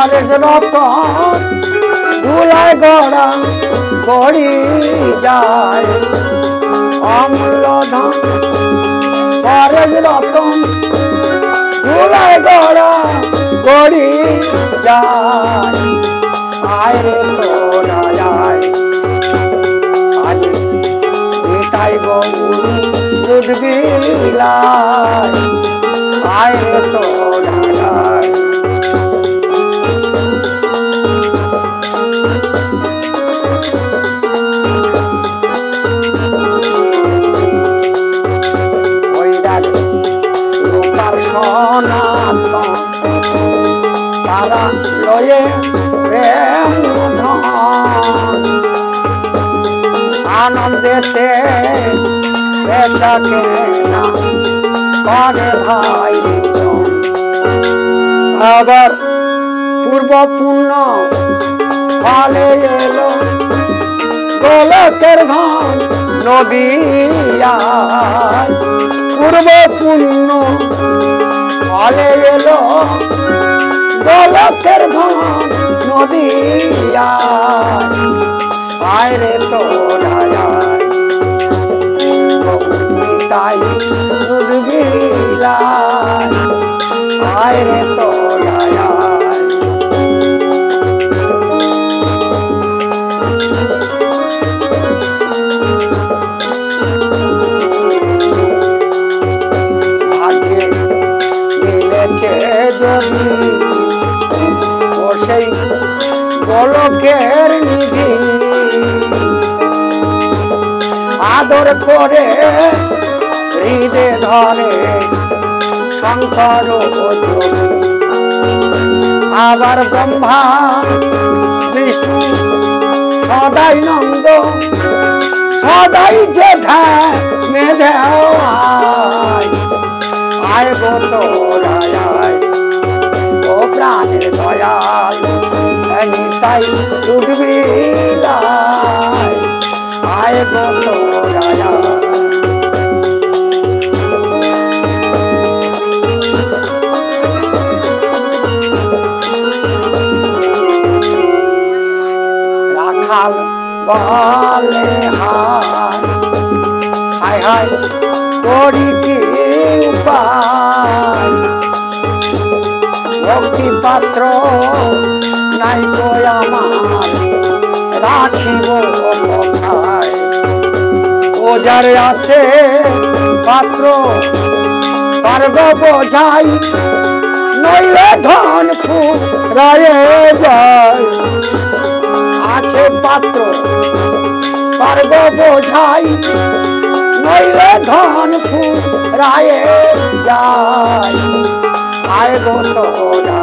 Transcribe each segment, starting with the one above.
পারেশ রতন ধুলায় গড়া গড়ি যায় অমূল্য ধন পারেশ রতন ধুলায় গড়া গড়ি যায় আয় রে তোরা যায় আজ নিতাই গৌর দুধ বিলায় আয় রে তোরা যায় তারা লয়ে প্রেম ধন আনন্দেতে বেচা কেনা করে ভাই আবার পূর্ব পুণ্য ফলে এলো গোলকের ধন নদিয়ায় পূর্ব পুণ্য ফলে এলো গোলকের ধন নদিয়ায় আয় রে তোরা তাই দুধ বিলায় আয় রে তোরা যদি ও সেই গোলকের নিধি আদর করে হৃদে ধরে শঙ্কর আবার ব্রহ্মা বিষ্ণু সদাই নন্দ সদাই জেঠা মেধে আয় গো তোরা ও প্রাণের দয়াল তাই দুধ বিলায় আয় গো তোরা রাখাল বলে হায় হায় করি কি উপায় ভক্তি পাত্র নাই গো আমার রাখিব কোথায় ও যার আছে পাত্র পারব বোঝাই নইলে ধন ফুরায়ে যায় আছে পাত্র পারব বোঝাই নইলে ধন ফুরায়ে যায় আয় গো তোরা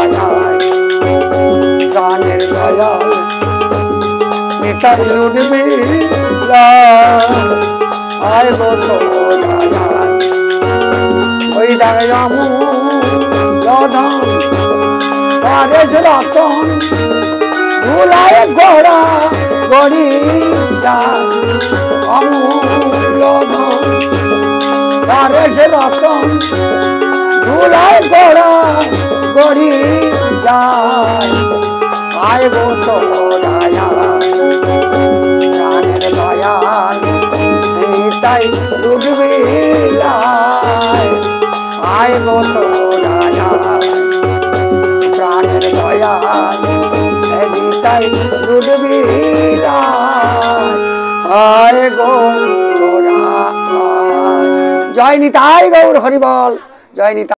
প্রাণের দয়াল নিতাই দুধ বিলায় আয় গো তোরা ওই দাঁড়ামু ধন পারেশ রতন ধুলায় গড়া গড়ি যায় অমূল্য ধন পারেশ রতন ধুলায় গড়া গড়ি যায় আয় গো তোরা প্রাণের দয়াল তাই দুধ বিলায় আয় গো তোরা প্রাণের দয়াল তাই দুধ বিলায় আয় গো তোরা জয় নিতাই গৌর হরি বল জয় নিতাই।